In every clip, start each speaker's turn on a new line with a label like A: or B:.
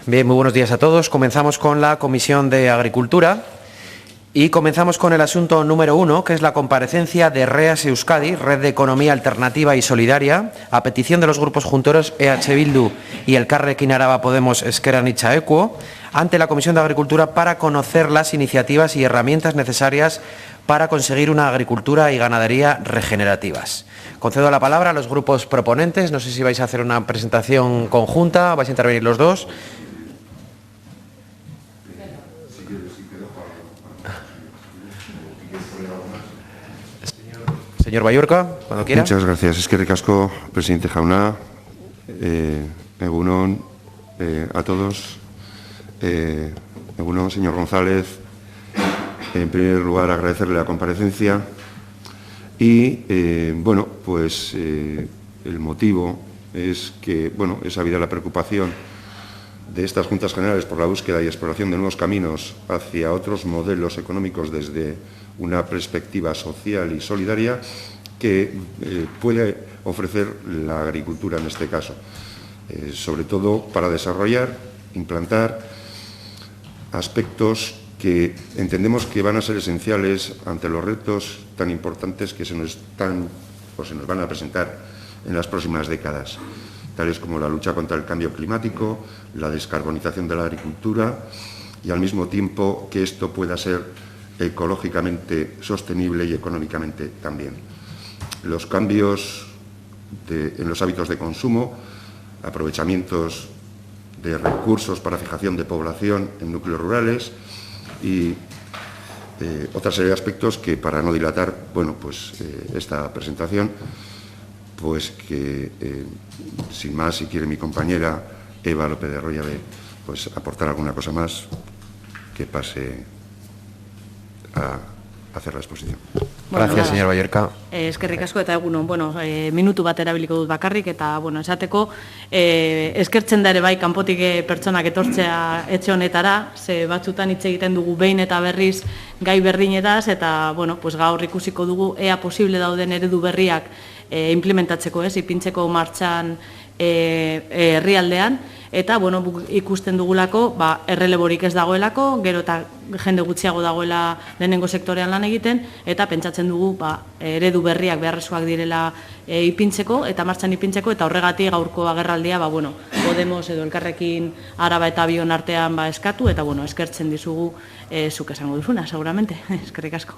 A: Bien, muy buenos días a todos. Comenzamos con la Comisión de Agricultura y comenzamos con el asunto número 1, que es la comparecencia de REAS Euskadi, Red de Economía Alternativa y Solidaria, a petición de los grupos junteros EH Bildu y Elkarrekin Araba Podemos Ezker Anitza Equo, ante la Comisión de Agricultura para conocer las iniciativas y herramientas necesarias para conseguir una agricultura y ganadería regenerativas. Concedo la palabra a los grupos proponentes. No sé si vais a hacer una presentación conjunta, vais a intervenir los dos. Señor Balluerka, cuando quiera.
B: Muchas gracias. Eskerrik asko, presidente Jauna. Egunon a todos. Egunon, señor González. En primer lugar, agradecerle la comparecencia. Y, bueno, pues el motivo es que, bueno, es sabida la preocupación de estas Juntas Generales por la búsqueda y exploración de nuevos caminos hacia otros modelos económicos desde una perspectiva social y solidaria que puede ofrecer la agricultura en este caso, sobre todo para desarrollar, implantar aspectos que entendemos que van a ser esenciales ante los retos tan importantes que se nos van a presentar en las próximas décadas, tales como la lucha contra el cambio climático, la descarbonización de la agricultura y al mismo tiempo que esto pueda ser ecológicamente sostenible y económicamente también. Los cambios en los hábitos de consumo, aprovechamientos de recursos para fijación de población en núcleos rurales y otra serie de aspectos que, para no dilatar, bueno, pues esta presentación, pues que sin más, si quiere mi compañera Eva López de Arroyave, pues aportar alguna cosa más, que pase a hacer la exposición.
A: Gracias, señor Balluerka.
C: Eskerrik asko eta egunon, bueno, minutu bat erabiliko dut bakarrik eta, bueno, esateko, eskertzen da ere bai kanpotik pertsonak etortzea etxe honetara, ze batzutan hitz egiten dugu behin eta berriz gai berdinetaz eta, bueno, pues gaur ikusiko dugu ea posible dauden eredu berriak implementatzeko, ipintzeko martxan herrialdean, eta, bueno, ikusten dugulako, erreleborik ez dagoelako, gero eta jende gutxiago dagoela lehenengo sektorean lan egiten, eta pentsatzen dugu, eredu berriak beharrezkoak direla ipintzeko, eta martxan ipintzeko, eta horregatik gaurko agerraldia, bueno, Podemos edo Elkarrekin Araba eta Bion artean eskatu, eta, bueno, eskertzen dizugu zuk esango duzuna, seguramente. Eskerrik asko.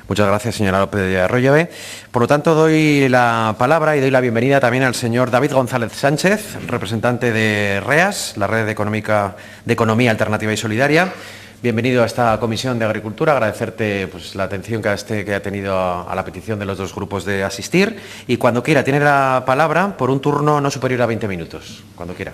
A: Muchas gracias, señora López de Arroyave. Por lo tanto, doy la palabra y doy la bienvenida también al señor David González Sánchez, representante de REAS, la Red de Economía Alternativa y Solidaria. Bienvenido a esta Comisión de Agricultura. Agradecerte pues, la atención que ha tenido a la petición de los dos grupos de asistir. Y cuando quiera, tiene la palabra por un turno no superior a 20 minutos. Cuando quiera.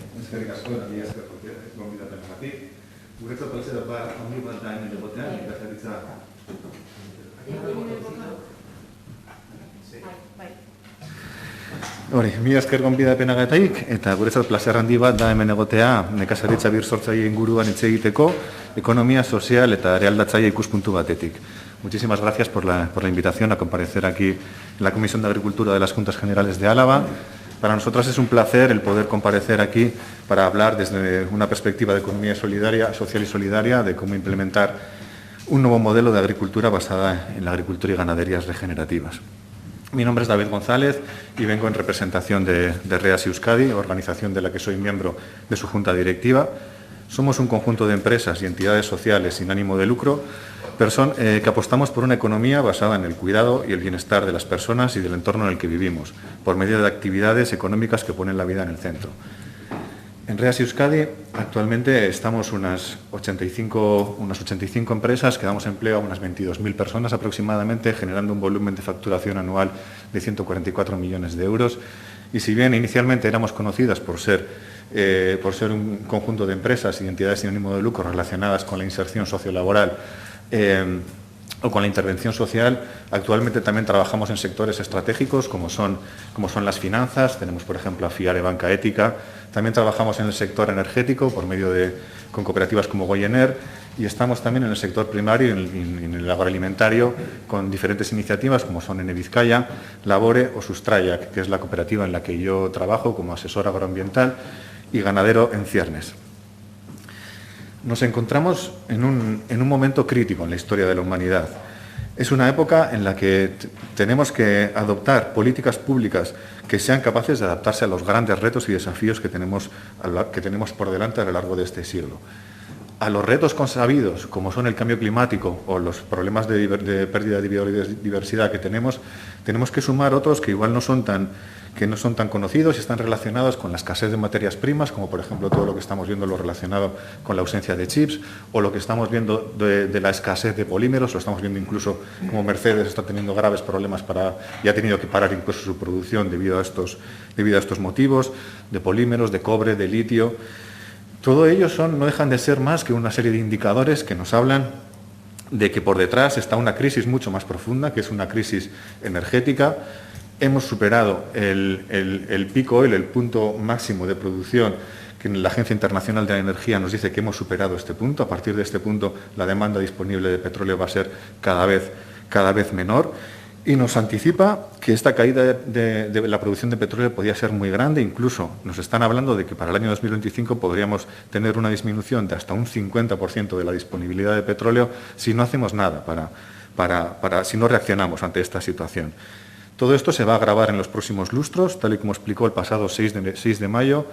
D: Mila esker gonbidapenagatik eta guretzat plazer handi bat da hemen egotea nekazaritza birsortzaile inguruan hitz egiteko ekonomia sozial eta eraldatzaile ikuspuntu batetik. Muchísimas gracias por la invitación a comparecer aquí en la Comisión de Agricultura de las Juntas Generales de Álava. Para nosotras es un placer el poder comparecer aquí para hablar desde una perspectiva de economía solidaria, social y solidaria, de cómo implementar un nuevo modelo de agricultura basada en la agricultura y ganaderías regenerativas. Mi nombre es David González y vengo en representación de REAS Euskadi, organización de la que soy miembro de su junta directiva. Somos un conjunto de empresas y entidades sociales sin ánimo de lucro que apostamos por una economía basada en el cuidado y el bienestar de las personas y del entorno en el que vivimos, por medio de actividades económicas que ponen la vida en el centro. En REAS Euskadi actualmente estamos unas 85 empresas que damos empleo a unas 22.000 personas aproximadamente, generando un volumen de facturación anual de 144 millones de euros. Y si bien inicialmente éramos conocidas por ser un conjunto de empresas y entidades sin ánimo de lucro relacionadas con la inserción sociolaboral o con la intervención social, actualmente también trabajamos en sectores estratégicos como son las finanzas. Tenemos, por ejemplo, a FIARE Banca Ética. También trabajamos en el sector energético con cooperativas como Goyener, y estamos también en el sector primario y en el agroalimentario con diferentes iniciativas como son Ene Vizcaya, Labore o Sustraiak, que es la cooperativa en la que yo trabajo como asesor agroambiental y ganadero en ciernes. Nos encontramos en un momento crítico en la historia de la humanidad. Es una época en la que tenemos que adoptar políticas públicas que sean capaces de adaptarse a los grandes retos y desafíos que tenemos por delante a lo largo de este siglo. A los retos consabidos, como son el cambio climático o los problemas de pérdida de biodiversidad que tenemos que sumar otros que igual no son tan conocidos y están relacionados con la escasez de materias primas, como por ejemplo todo lo que estamos viendo lo relacionado con la ausencia de chips, o lo que estamos viendo de la escasez de polímeros, lo estamos viendo incluso como Mercedes está teniendo graves problemas y ha tenido que parar incluso su producción debido a estos motivos, de polímeros, de cobre, de litio. Todo ello no dejan de ser más que una serie de indicadores que nos hablan de que por detrás está una crisis mucho más profunda, que es una crisis energética. Hemos superado el pico, el punto máximo de producción, que la Agencia Internacional de la Energía nos dice que hemos superado este punto. A partir de este punto, la demanda disponible de petróleo va a ser cada vez menor. Y nos anticipa que esta caída de la producción de petróleo podría ser muy grande. Incluso nos están hablando de que para el año 2025 podríamos tener una disminución de hasta un 50% de la disponibilidad de petróleo si no hacemos nada, si no reaccionamos ante esta situación. Todo esto se va a agravar en los próximos lustros, tal y como explicó el pasado 6 de mayo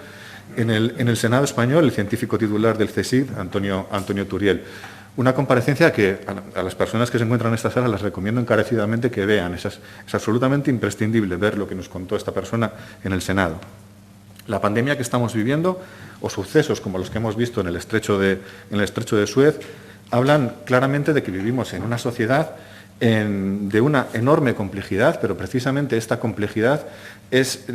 D: en el Senado español el científico titular del CSIC, Antonio Turiel. Una comparecencia que a las personas que se encuentran en esta sala les recomiendo encarecidamente que vean. Es absolutamente imprescindible ver lo que nos contó esta persona en el Senado. La pandemia que estamos viviendo o sucesos como los que hemos visto en el estrecho de Suez hablan claramente de que vivimos en una sociedad de una enorme complejidad, pero precisamente esta complejidad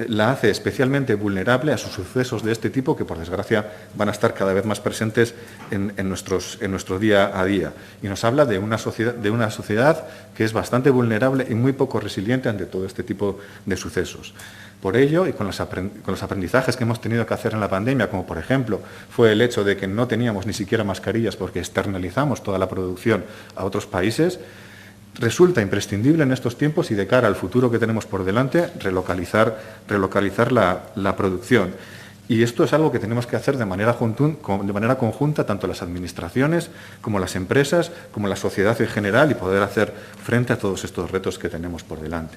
D: la hace especialmente vulnerable a sus sucesos de este tipo que, por desgracia, van a estar cada vez más presentes en nuestro día a día. Y nos habla de una sociedad que es bastante vulnerable y muy poco resiliente ante todo este tipo de sucesos. Por ello, y con los aprendizajes que hemos tenido que hacer en la pandemia, como por ejemplo fue el hecho de que no teníamos ni siquiera mascarillas porque externalizamos toda la producción a otros países, resulta imprescindible en estos tiempos y de cara al futuro que tenemos por delante relocalizar la producción. Y esto es algo que tenemos que hacer de manera conjunta, tanto las administraciones como las empresas, como la sociedad en general, y poder hacer frente a todos estos retos que tenemos por delante.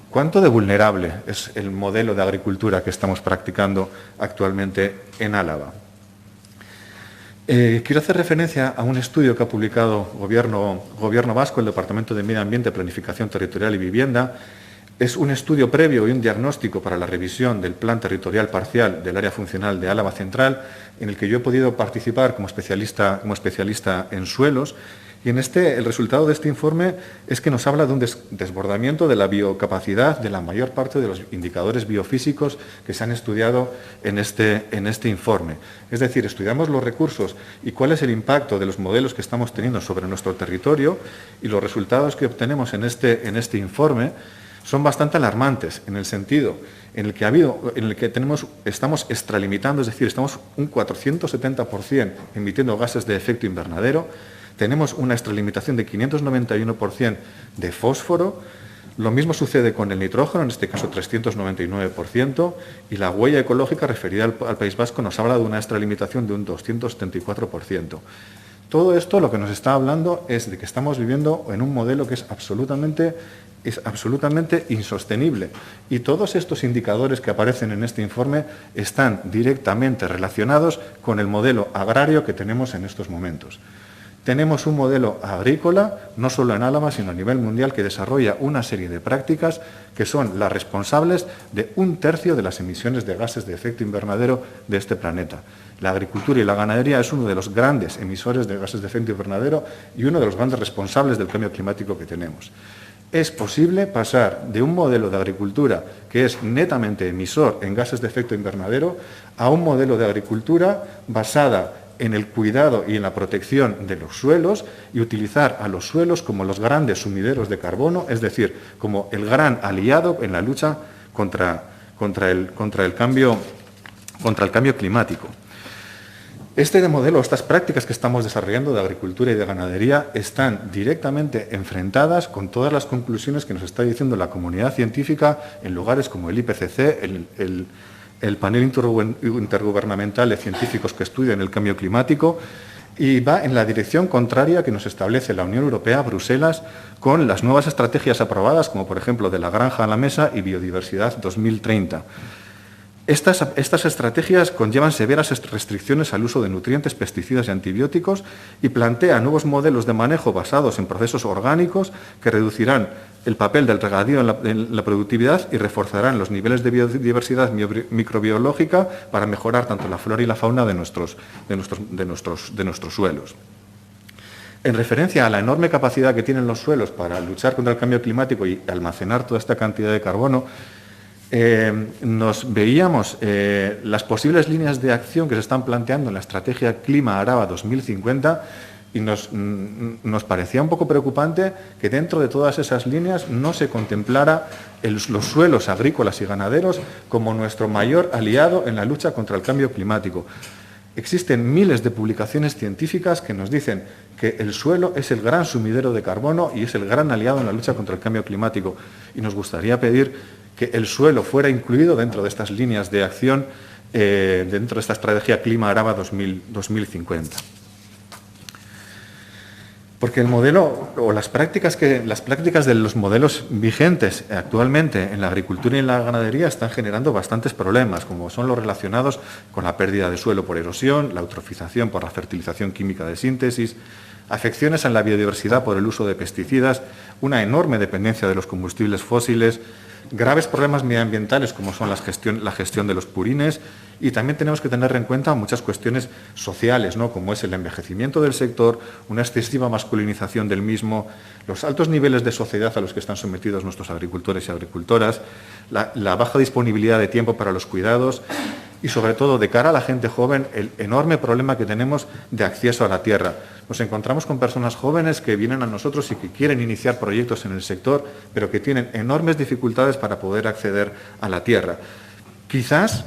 D: ¿Cuánto de vulnerable es el modelo de agricultura que estamos practicando actualmente en Álava? Quiero hacer referencia a un estudio que ha publicado Gobierno Vasco, el Departamento de Medio Ambiente, Planificación Territorial y Vivienda. Es un estudio previo y un diagnóstico para la revisión del Plan Territorial Parcial del Área Funcional de Álava Central, en el que yo he podido participar como especialista en suelos. Y el resultado de este informe es que nos habla de un desbordamiento de la biocapacidad de la mayor parte de los indicadores biofísicos que se han estudiado en este informe. Es decir, estudiamos los recursos y cuál es el impacto de los modelos que estamos teniendo sobre nuestro territorio, y los resultados que obtenemos en este informe son bastante alarmantes en el sentido en el que estamos extralimitando, es decir, estamos un 470% emitiendo gases de efecto invernadero. Tenemos una extralimitación de 591% de fósforo. Lo mismo sucede con el nitrógeno, en este caso 399%, y la huella ecológica referida al País Vasco nos habla de una extralimitación de un 274%. Todo esto lo que nos está hablando es de que estamos viviendo en un modelo que es absolutamente insostenible. Y todos estos indicadores que aparecen en este informe están directamente relacionados con el modelo agrario que tenemos en estos momentos. Tenemos un modelo agrícola, no solo en Álava, sino a nivel mundial, que desarrolla una serie de prácticas que son las responsables de 1/3 de las emisiones de gases de efecto invernadero de este planeta. La agricultura y la ganadería es uno de los grandes emisores de gases de efecto invernadero y uno de los grandes responsables del cambio climático que tenemos. Es posible pasar de un modelo de agricultura que es netamente emisor en gases de efecto invernadero a un modelo de agricultura basada en el cuidado y en la protección de los suelos, y utilizar a los suelos como los grandes sumideros de carbono, es decir, como el gran aliado en la lucha contra el cambio climático. Este modelo, estas prácticas que estamos desarrollando de agricultura y de ganadería están directamente enfrentadas con todas las conclusiones que nos está diciendo la comunidad científica en lugares como el IPCC, el panel intergubernamental de científicos que estudian el cambio climático, y va en la dirección contraria que nos establece la Unión Europea, Bruselas, con las nuevas estrategias aprobadas, como por ejemplo de la granja a la mesa y biodiversidad 2030. Estas estrategias conllevan severas restricciones al uso de nutrientes, pesticidas y antibióticos y plantean nuevos modelos de manejo basados en procesos orgánicos que reducirán el papel del regadío en la productividad y reforzarán los niveles de biodiversidad microbiológica para mejorar tanto la flora y la fauna de nuestros suelos. En referencia a la enorme capacidad que tienen los suelos para luchar contra el cambio climático y almacenar toda esta cantidad de carbono, nos veíamos las posibles líneas de acción que se están planteando en la estrategia Clima Araba 2050 y nos parecía un poco preocupante que dentro de todas esas líneas no se contemplara los suelos agrícolas y ganaderos como nuestro mayor aliado en la lucha contra el cambio climático. Existen miles de publicaciones científicas que nos dicen que el suelo es el gran sumidero de carbono y es el gran aliado en la lucha contra el cambio climático. Y nos gustaría pedir que el suelo fuera incluido dentro de estas líneas de acción, dentro de esta estrategia Clima Araba 2050. Porque el modelo o las prácticas de los modelos vigentes actualmente en la agricultura y en la ganadería están generando bastantes problemas, como son los relacionados con la pérdida de suelo por erosión, la eutrofización por la fertilización química de síntesis, afecciones en la biodiversidad por el uso de pesticidas, una enorme dependencia de los combustibles fósiles, graves problemas medioambientales como son la gestión de los purines, y también tenemos que tener en cuenta muchas cuestiones sociales, ¿no?, como es el envejecimiento del sector, una excesiva masculinización del mismo, los altos niveles de sociedad a los que están sometidos nuestros agricultores y agricultoras, la baja disponibilidad de tiempo para los cuidados y, sobre todo, de cara a la gente joven, el enorme problema que tenemos de acceso a la tierra. Nos encontramos con personas jóvenes que vienen a nosotros y que quieren iniciar proyectos en el sector, pero que tienen enormes dificultades para poder acceder a la tierra. Quizás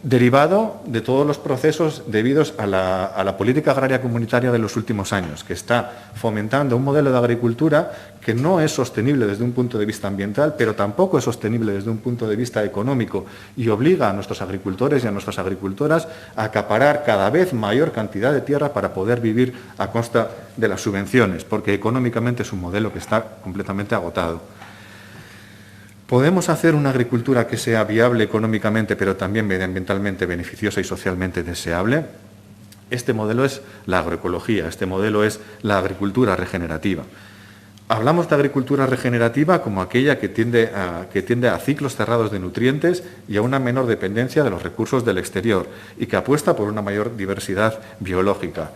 D: derivado de todos los procesos debidos a la política agraria comunitaria de los últimos años, que está fomentando un modelo de agricultura que no es sostenible desde un punto de vista ambiental, pero tampoco es sostenible desde un punto de vista económico y obliga a nuestros agricultores y a nuestras agricultoras a acaparar cada vez mayor cantidad de tierra para poder vivir a costa de las subvenciones, porque económicamente es un modelo que está completamente agotado. ¿Podemos hacer una agricultura que sea viable económicamente, pero también medioambientalmente beneficiosa y socialmente deseable? Este modelo es la agroecología, este modelo es la agricultura regenerativa. Hablamos de agricultura regenerativa como aquella que tiende a ciclos cerrados de nutrientes y a una menor dependencia de los recursos del exterior y que apuesta por una mayor diversidad biológica.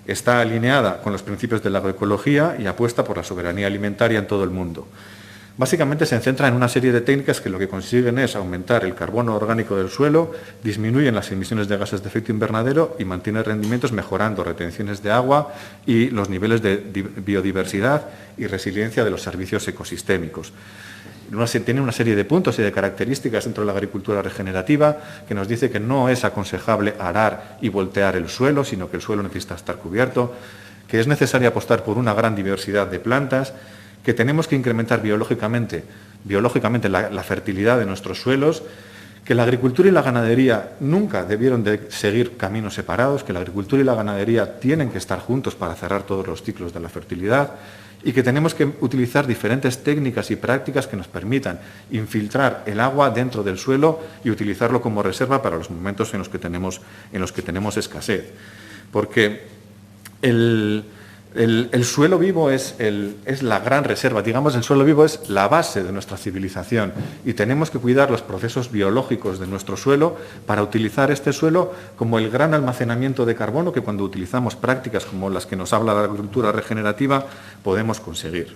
D: Está alineada con los principios de la agroecología y apuesta por la soberanía alimentaria en todo el mundo. Básicamente se centra en una serie de técnicas que lo que consiguen es aumentar el carbono orgánico del suelo, disminuyen las emisiones de gases de efecto invernadero y mantienen rendimientos mejorando retenciones de agua y los niveles de biodiversidad y resiliencia de los servicios ecosistémicos. Tiene una serie de puntos y de características dentro de la agricultura regenerativa que nos dice que no es aconsejable arar y voltear el suelo, sino que el suelo necesita estar cubierto, que es necesario apostar por una gran diversidad de plantas, que tenemos que incrementar biológicamente la fertilidad de nuestros suelos, que la agricultura y la ganadería nunca debieron de seguir caminos separados, que la agricultura y la ganadería tienen que estar juntos para cerrar todos los ciclos de la fertilidad y que tenemos que utilizar diferentes técnicas y prácticas que nos permitan infiltrar el agua dentro del suelo y utilizarlo como reserva para los momentos en los que tenemos escasez. Porque el suelo vivo es la gran reserva, digamos, el suelo vivo es la base de nuestra civilización y tenemos que cuidar los procesos biológicos de nuestro suelo para utilizar este suelo como el gran almacenamiento de carbono que cuando utilizamos prácticas como las que nos habla la agricultura regenerativa podemos conseguir.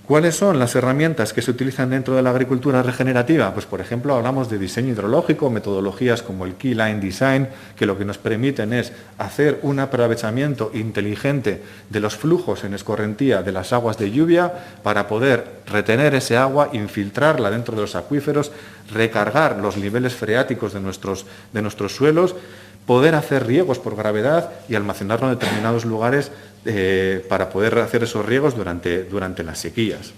D: ¿Cuáles son las herramientas que se utilizan dentro de la agricultura regenerativa? Pues, por ejemplo, hablamos de diseño hidrológico, metodologías como el Key Line Design, que lo que nos permiten es hacer un aprovechamiento inteligente de los flujos en escorrentía de las aguas de lluvia para poder retener ese agua, infiltrarla dentro de los acuíferos, recargar los niveles freáticos de nuestros suelos, poder hacer riegos por gravedad y almacenarlo en determinados lugares para poder hacer esos riegos durante las sequías.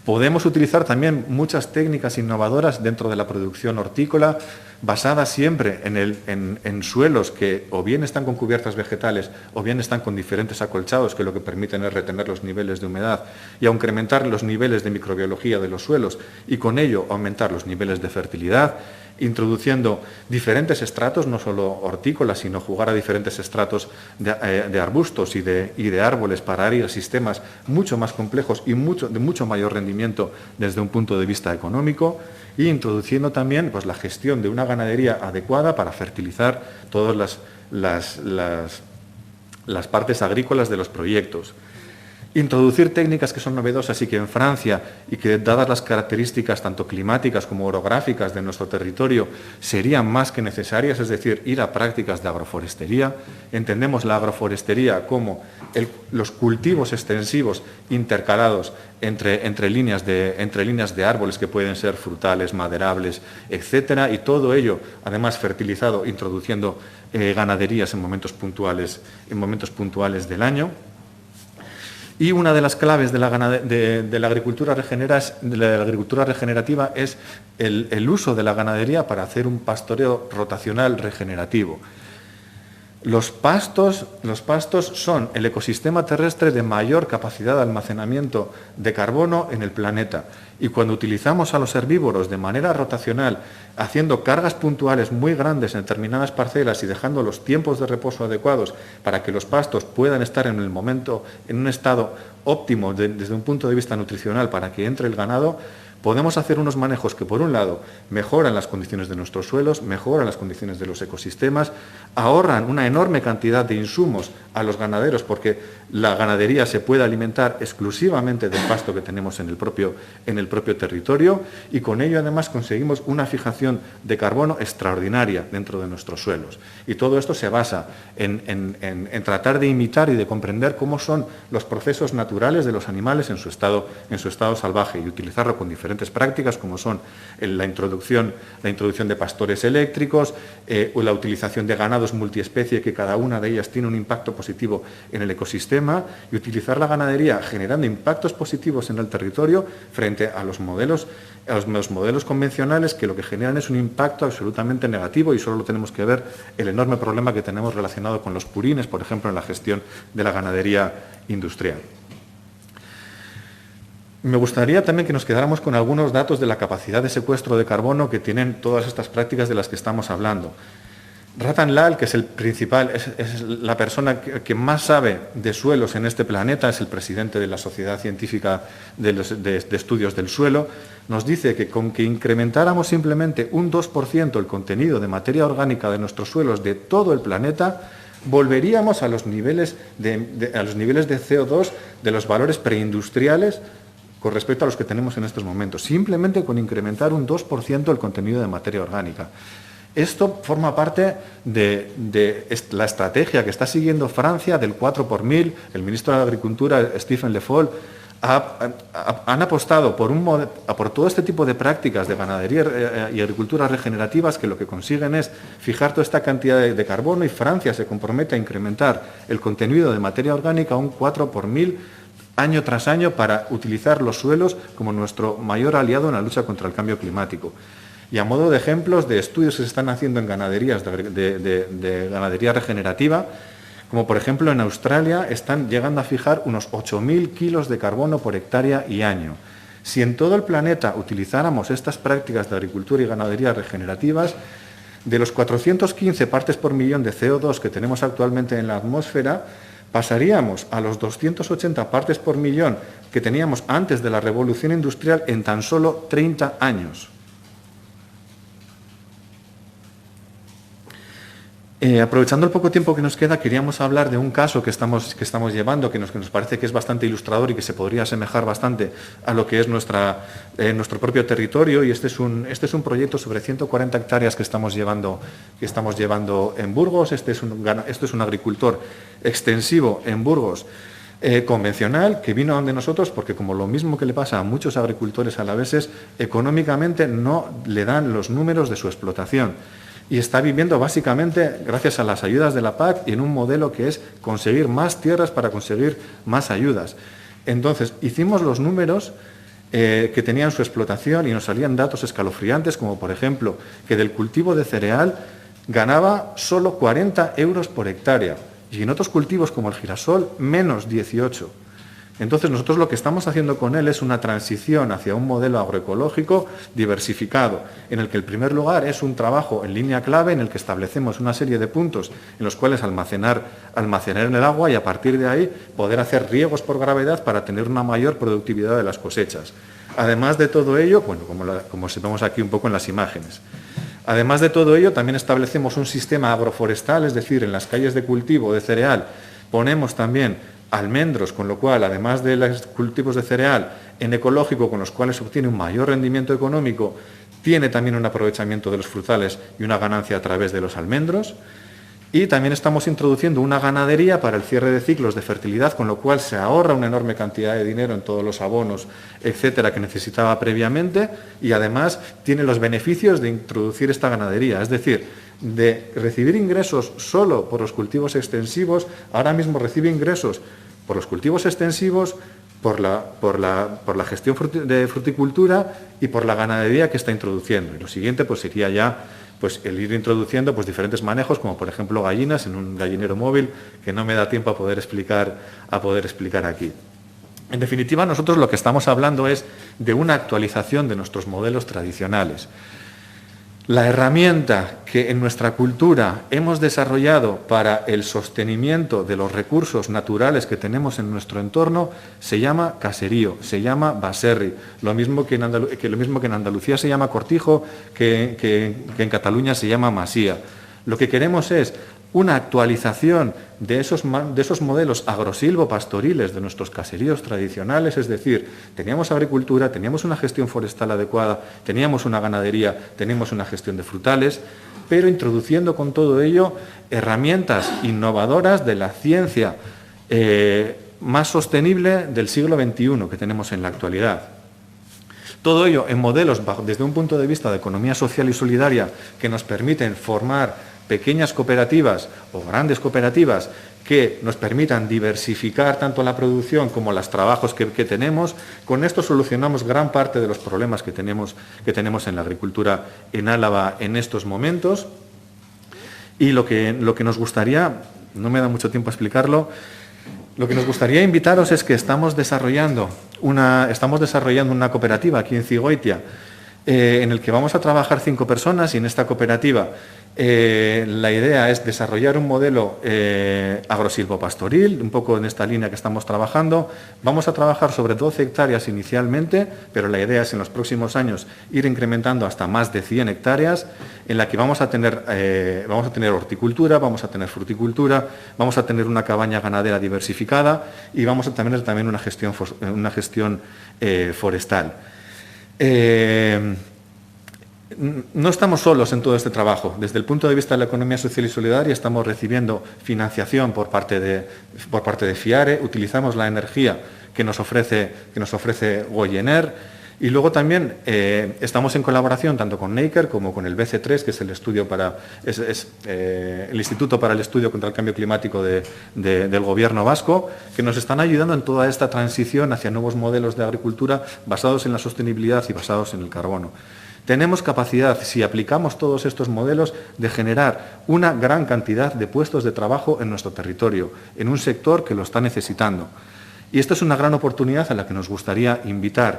D: Podemos utilizar también muchas técnicas innovadoras dentro de la producción hortícola, basadas siempre en suelos que o bien están con cubiertas vegetales o bien están con diferentes acolchados, que lo que permiten es retener los niveles de humedad y incrementar los niveles de microbiología de los suelos y con ello aumentar los niveles de fertilidad, introduciendo diferentes estratos, no solo hortícolas, sino jugar a diferentes estratos de arbustos y de árboles para ir a sistemas mucho más complejos y de mucho mayor rendimiento desde un punto de vista económico, y introduciendo también pues, la gestión de una ganadería adecuada para fertilizar todas las partes agrícolas de los proyectos. Introducir técnicas que son novedosas y que en Francia, y que dadas las características tanto climáticas como orográficas de nuestro territorio, serían más que necesarias, es decir, ir a prácticas de agroforestería. Entendemos la agroforestería como los cultivos extensivos intercalados entre líneas de árboles que pueden ser frutales, maderables, etcétera, y todo ello, además, fertilizado, introduciendo ganaderías en momentos puntuales del año. Y una de las claves de la agricultura regenerativa es el uso de la ganadería para hacer un pastoreo rotacional regenerativo. Los pastos son el ecosistema terrestre de mayor capacidad de almacenamiento de carbono en el planeta, y cuando utilizamos a los herbívoros de manera rotacional, haciendo cargas puntuales muy grandes en determinadas parcelas y dejando los tiempos de reposo adecuados para que los pastos puedan estar en un estado óptimo desde un punto de vista nutricional para que entre el ganado, podemos hacer unos manejos que, por un lado, mejoran las condiciones de nuestros suelos, mejoran las condiciones de los ecosistemas, ahorran una enorme cantidad de insumos a los ganaderos, porque la ganadería se puede alimentar exclusivamente del pasto que tenemos en el propio territorio, y con ello, además, conseguimos una fijación de carbono extraordinaria dentro de nuestros suelos. Y todo esto se basa en tratar de imitar y de comprender cómo son los procesos naturales de los animales en su estado salvaje, y utilizarlo con diferentes prácticas como son la introducción de pastores eléctricos, o la utilización de ganados multiespecie, que cada una de ellas tiene un impacto positivo en el ecosistema, y utilizar la ganadería generando impactos positivos en el territorio frente a los modelos convencionales, que lo que generan es un impacto absolutamente negativo, y solo tenemos que ver el enorme problema que tenemos relacionado con los purines, por ejemplo, en la gestión de la ganadería industrial. Me gustaría también que nos quedáramos con algunos datos de la capacidad de secuestro de carbono que tienen todas estas prácticas de las que estamos hablando. Ratan Lal, que es es la persona que más sabe de suelos en este planeta, es el presidente de la Sociedad Científica de Estudios del Suelo, nos dice que con que incrementáramos simplemente un 2% el contenido de materia orgánica de nuestros suelos de todo el planeta, volveríamos a los niveles de CO2 de los valores preindustriales con respecto a los que tenemos en estos momentos, simplemente con incrementar un 2% el contenido de materia orgánica. Esto forma parte de la estrategia que está siguiendo Francia del 4 por 1000. El ministro de Agricultura, Stéphane Le Foll, han apostado por todo este tipo de prácticas de ganadería y agricultura regenerativas, que lo que consiguen es fijar toda esta cantidad de carbono, y Francia se compromete a incrementar el contenido de materia orgánica un 4 por 1000 año tras año para utilizar los suelos como nuestro mayor aliado en la lucha contra el cambio climático. Y a modo de ejemplos de estudios que se están haciendo en ganaderías de ganadería regenerativa, como por ejemplo en Australia, están llegando a fijar unos 8.000 kilos de carbono por hectárea y año. Si en todo el planeta utilizáramos estas prácticas de agricultura y ganadería regenerativas, de los 415 partes por millón de CO2 que tenemos actualmente en la atmósfera, pasaríamos a los 280 partes por millón que teníamos antes de la revolución industrial en tan solo 30 años. Aprovechando el poco tiempo que nos queda, queríamos hablar de un caso que estamos llevando, que nos parece que es bastante ilustrador y que se podría asemejar bastante a lo que es nuestro propio territorio, y este es un proyecto sobre 140 hectáreas que estamos llevando en Burgos. Este es un agricultor extensivo en Burgos, convencional, que vino ante nosotros porque, como lo mismo que le pasa a muchos agricultores alaveses, económicamente no le dan los números de su explotación. Y está viviendo básicamente gracias a las ayudas de la PAC y en un modelo que es conseguir más tierras para conseguir más ayudas. Entonces, hicimos los números que tenían su explotación y nos salían datos escalofriantes, como por ejemplo que del cultivo de cereal ganaba solo 40 euros por hectárea y en otros cultivos como el girasol menos 18. Entonces nosotros lo que estamos haciendo con él es una transición hacia un modelo agroecológico diversificado, en el que el primer lugar es un trabajo en línea clave en el que establecemos una serie de puntos en los cuales almacenar en el agua y a partir de ahí poder hacer riegos por gravedad para tener una mayor productividad de las cosechas. Además de todo ello, bueno, como vemos aquí un poco en las imágenes, además de todo ello también establecemos un sistema agroforestal, es decir, en las calles de cultivo de cereal ponemos también almendros, con lo cual, además de los cultivos de cereal en ecológico, con los cuales se obtiene un mayor rendimiento económico, tiene también un aprovechamiento de los frutales y una ganancia a través de los almendros. Y también estamos introduciendo una ganadería para el cierre de ciclos de fertilidad, con lo cual se ahorra una enorme cantidad de dinero en todos los abonos, etcétera, que necesitaba previamente, y además tiene los beneficios de introducir esta ganadería, es decir, de recibir ingresos solo por los cultivos extensivos, ahora mismo recibe ingresos por los cultivos extensivos, por la gestión de fruticultura y por la ganadería que está introduciendo. Y lo siguiente pues sería ya pues el ir introduciendo pues diferentes manejos, como por ejemplo gallinas en un gallinero móvil, que no me da tiempo a poder explicar aquí. En definitiva, nosotros lo que estamos hablando es de una actualización de nuestros modelos tradicionales. La herramienta que en nuestra cultura hemos desarrollado para el sostenimiento de los recursos naturales que tenemos en nuestro entorno se llama caserío, se llama baserri, lo mismo que en Andalucía se llama cortijo, que en Cataluña se llama masía. Lo que queremos es una actualización de esos modelos agrosilvopastoriles de nuestros caseríos tradicionales, es decir, teníamos agricultura, teníamos una gestión forestal adecuada, teníamos una ganadería, teníamos una gestión de frutales, pero introduciendo con todo ello herramientas innovadoras de la ciencia más sostenible del siglo XXI que tenemos en la actualidad. Todo ello en modelos desde un punto de vista de economía social y solidaria que nos permiten formar pequeñas cooperativas o grandes cooperativas que nos permitan diversificar tanto la producción como los trabajos que tenemos. Con esto solucionamos gran parte de los problemas que tenemos en la agricultura en Álava en estos momentos. Y lo que nos gustaría, no me da mucho tiempo a explicarlo, lo que nos gustaría invitaros es que estamos desarrollando una cooperativa aquí en Cigoitia, en el que vamos a trabajar 5 personas y en esta cooperativa la idea es desarrollar un modelo agrosilvopastoril, un poco en esta línea que estamos trabajando. Vamos a trabajar sobre 12 hectáreas inicialmente, pero la idea es en los próximos años ir incrementando hasta más de 100 hectáreas, en la que vamos a tener horticultura, vamos a tener fruticultura, vamos a tener una cabaña ganadera diversificada y vamos a tener también una gestión forestal. No estamos solos en todo este trabajo. Desde el punto de vista de la economía social y solidaria estamos recibiendo financiación por parte de FIARE, utilizamos la energía que nos ofrece Goyener y luego también estamos en colaboración tanto con NEICER como con el BC3, que es el Instituto para el Estudio contra el Cambio Climático del Gobierno vasco, que nos están ayudando en toda esta transición hacia nuevos modelos de agricultura basados en la sostenibilidad y basados en el carbono. Tenemos capacidad, si aplicamos todos estos modelos, de generar una gran cantidad de puestos de trabajo en nuestro territorio, en un sector que lo está necesitando. Y esto es una gran oportunidad a la que nos gustaría invitar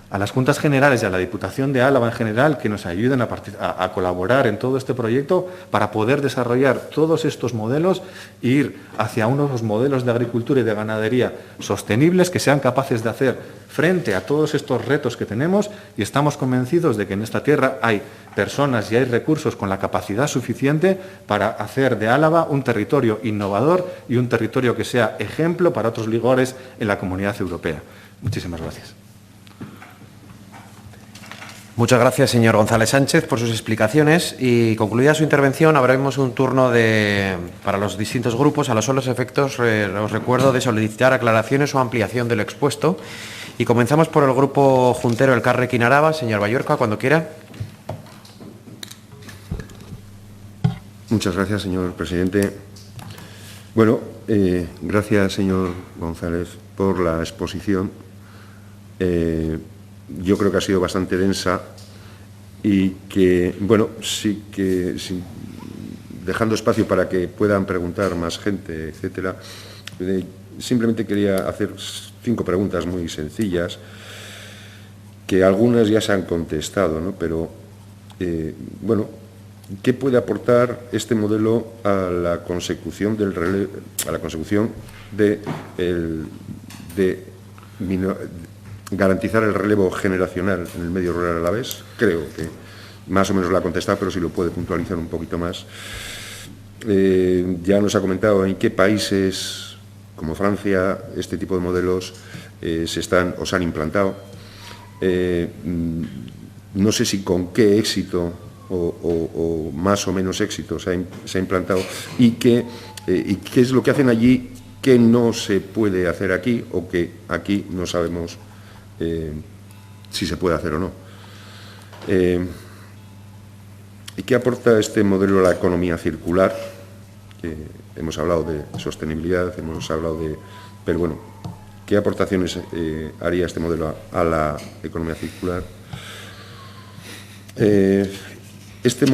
D: a las Juntas Generales y a la Diputación de Álava en general, que nos ayuden a colaborar en todo este proyecto para poder desarrollar todos estos modelos e ir hacia unos modelos de agricultura y de ganadería sostenibles que sean capaces de hacer frente a todos estos retos que tenemos, y estamos convencidos de que en esta tierra hay personas y hay recursos con la capacidad suficiente para hacer de Álava un territorio innovador y un territorio que sea ejemplo para otros lugares en la Comunidad Europea. Muchísimas gracias.
A: Muchas gracias, señor González Sánchez, por sus explicaciones. Y concluida su intervención, abriremos un turno para los distintos grupos. A los solos efectos, os recuerdo de solicitar aclaraciones o ampliación de lo expuesto. Y comenzamos por el grupo juntero Elkarrekin Araba. Señor Ballorca, cuando quiera.
B: Muchas gracias, señor presidente. Bueno, gracias, señor González, por la exposición. yo creo que ha sido bastante densa y que, bueno, sí que dejando espacio para que puedan preguntar más gente, etcétera, simplemente quería hacer 5 preguntas muy sencillas, que algunas ya se han contestado, ¿no? Pero, bueno, ¿qué puede aportar este modelo a la consecución del relevo, a la consecución de garantizar el relevo generacional en el medio rural alavés? Creo que más o menos lo ha contestado, pero si lo puede puntualizar un poquito más. Ya nos ha comentado en qué países, como Francia, este tipo de modelos se han implantado. No sé si con qué éxito o más o menos éxito se ha implantado y qué es lo que hacen allí que no se puede hacer aquí o que aquí no sabemos si se puede hacer o no. ¿Y qué aporta este modelo a la economía circular? Hemos hablado de sostenibilidad, hemos hablado de... Pero bueno, ¿qué aportaciones haría este modelo a la economía circular? Este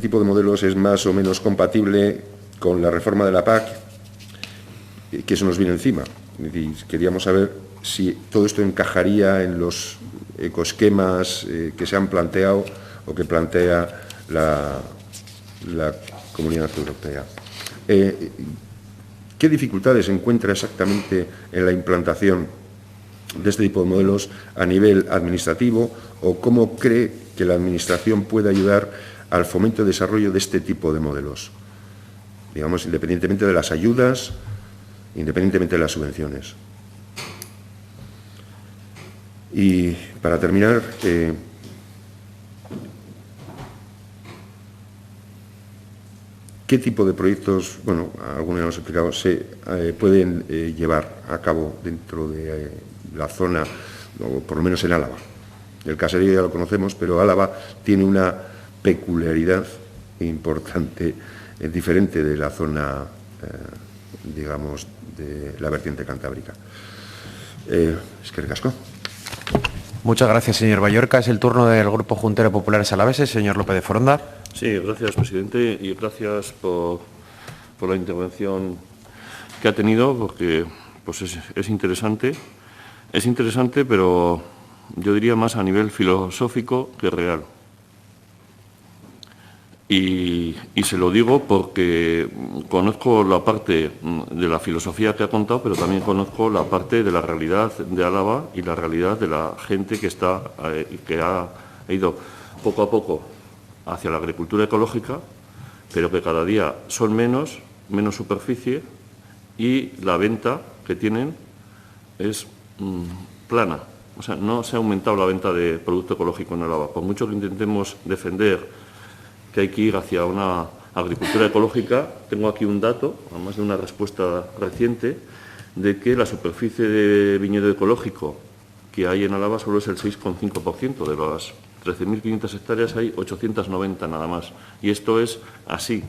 B: tipo de modelos es más o menos compatible con la reforma de la PAC, que eso nos viene encima. Y queríamos saber si todo esto encajaría en los ecoesquemas que se han planteado o que plantea la Comunidad Europea. ¿Qué dificultades encuentra exactamente en la implantación de este tipo de modelos a nivel administrativo o cómo cree que la Administración puede ayudar al fomento y desarrollo de este tipo de modelos? Digamos, independientemente de las ayudas, independientemente de las subvenciones. Y para terminar, ¿qué tipo de proyectos, bueno, algunos ya hemos explicado, se pueden llevar a cabo dentro de la zona, o por lo menos en Álava? El caserío ya lo conocemos, pero Álava tiene una peculiaridad importante, diferente de la zona, digamos, de la vertiente cantábrica. Eskerrik asko.
A: Muchas gracias, señor Balluerka. Es el turno del Grupo Juntero Populares Alaveses, señor López de Foronda.
E: Sí, gracias, presidente, y gracias por la intervención que ha tenido, porque pues es interesante. Es interesante, pero yo diría más a nivel filosófico que real. Y se lo digo porque conozco la parte de la filosofía que ha contado, pero también conozco la parte de la realidad de Álava y la realidad de la gente que ha ido poco a poco hacia la agricultura ecológica, pero que cada día son menos superficie y la venta que tienen es plana. O sea, no se ha aumentado la venta de producto ecológico en Álava. Por mucho que intentemos defender que hay que ir hacia una agricultura ecológica, tengo aquí un dato, además de una respuesta reciente, de que la superficie de viñedo ecológico que hay en Álava solo es el 6,5%. De las 13.500 hectáreas hay 890 nada más. Y esto es así.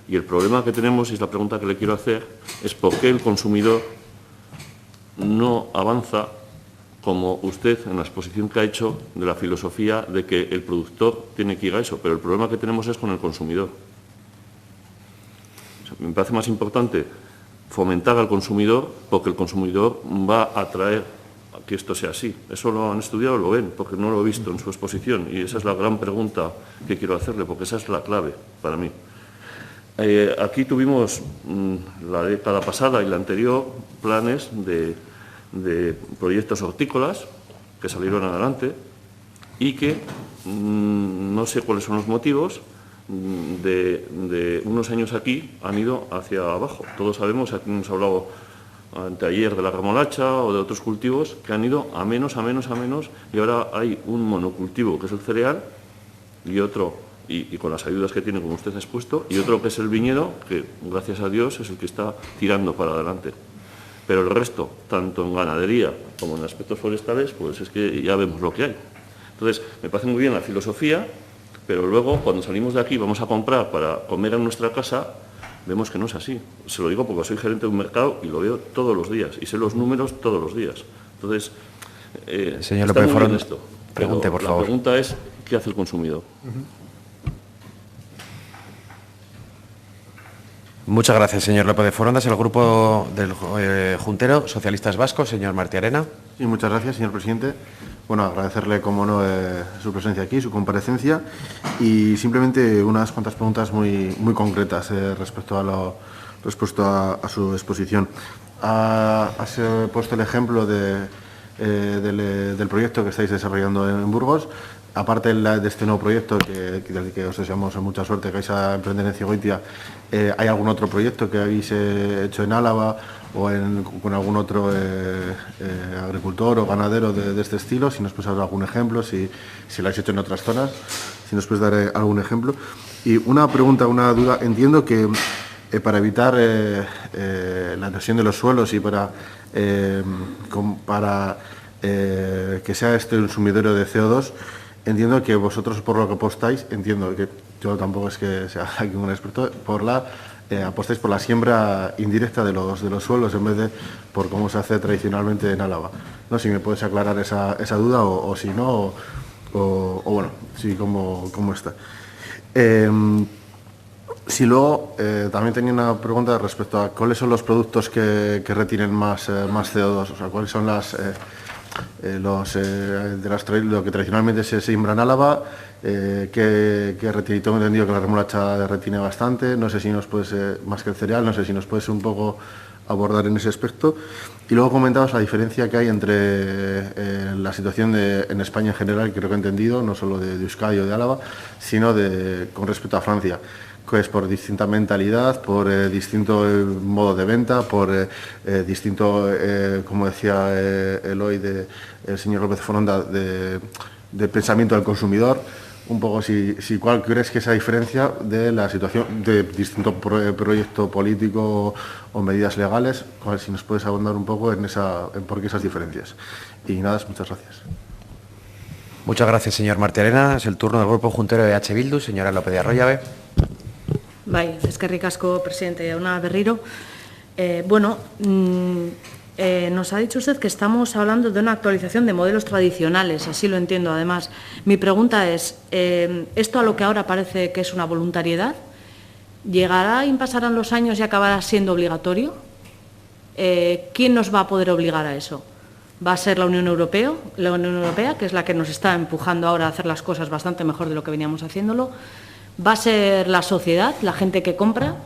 E: Y el problema que tenemos, y es la pregunta que le quiero hacer, es por qué el consumidor no avanza como usted en la exposición que ha hecho de la filosofía de que el productor tiene que ir a eso, pero el problema que tenemos es con el consumidor. O sea, me parece más importante fomentar al consumidor, porque el consumidor va a traer a que esto sea así. Eso lo han estudiado, lo ven, porque no lo he visto en su exposición, y esa es la gran pregunta que quiero hacerle, porque esa es la clave para mí. Aquí tuvimos la década pasada y la anterior planes de proyectos hortícolas que salieron adelante y que no sé cuáles son los motivos de unos años aquí han ido hacia abajo. Todos sabemos, aquí hemos hablado anteayer de la remolacha o de otros cultivos que han ido a menos y ahora hay un monocultivo que es el cereal y otro, y con las ayudas que tiene, como usted ha expuesto, y otro que es el viñedo, que gracias a Dios es el que está tirando para adelante. Pero el resto, tanto en ganadería como en aspectos forestales, pues es que ya vemos lo que hay. Entonces, me parece muy bien la filosofía, pero luego, cuando salimos de aquí, vamos a comprar para comer en nuestra casa, vemos que no es así. Se lo digo porque soy gerente de un mercado y lo veo todos los días, y sé los números todos los días. Entonces,
A: Señor
E: está
A: López
E: muy
A: Foronda,
E: bien esto,
A: pregunte, por
E: la
A: favor.
E: pregunta es, ¿qué hace el consumidor?
A: Muchas gracias, señor López de Forondas. El grupo del Juntero, Socialistas Vascos, señor Martí Arena.
F: Sí, muchas gracias, señor presidente. Bueno, agradecerle, como no, su presencia aquí, su comparecencia y simplemente unas cuantas preguntas muy concretas respecto a su exposición. Has puesto el ejemplo del proyecto que estáis desarrollando en Burgos. Aparte de este nuevo proyecto, del que os deseamos mucha suerte, que vais a emprender en Cigüeña, ¿hay algún otro proyecto que habéis hecho en Álava o con algún otro agricultor o ganadero de este estilo? Si nos puedes dar algún ejemplo, si lo habéis hecho en otras zonas, si nos puedes dar algún ejemplo. Y una pregunta, una duda. Entiendo que para evitar la erosión de los suelos y para que sea este un sumidero de CO2, entiendo que vosotros, por lo que apostáis, entiendo que yo tampoco es que sea aquí un experto, apostáis por la siembra indirecta de los suelos en vez de por cómo se hace tradicionalmente en Álava. No sé si me puedes aclarar esa duda o si no, o bueno, sí, cómo está. Si luego, también tenía una pregunta respecto a cuáles son los productos que retienen más CO2, o sea, cuáles son lo que tradicionalmente se siembra en Álava, que retiene. Tengo entendido que la remolacha retiene bastante, no sé si nos puedes, más que el cereal, no sé si nos puedes un poco abordar en ese aspecto. Y luego comentabas la diferencia que hay entre la situación en España en general, creo que he entendido, no solo de Euskadi o de Álava, sino con respecto a Francia, que es por distinta mentalidad, por distinto modo de venta, por distinto, como decía Eloy, el señor López Foronda, de pensamiento del consumidor. Un poco cuál crees que es esa diferencia de la situación de distinto proyecto político o medidas legales, si nos puedes abundar un poco en por qué esas diferencias. Y nada, muchas gracias.
A: Muchas gracias, señor Martí Arena. Es el turno del grupo Juntero de EH Bildu, señora López de Arroyabe.
C: Bai, eskerrik asko, presidente jauna berriro. Nos ha dicho usted que estamos hablando de una actualización de modelos tradicionales, así lo entiendo. Además, mi pregunta es, ¿esto a lo que ahora parece que es una voluntariedad, llegará y pasarán los años y acabará siendo obligatorio? ¿Quién nos va a poder obligar a eso? ¿Va a ser la Unión Europea, que es la que nos está empujando ahora a hacer las cosas bastante mejor de lo que veníamos haciéndolo? ¿Va a ser la sociedad, la gente que compra?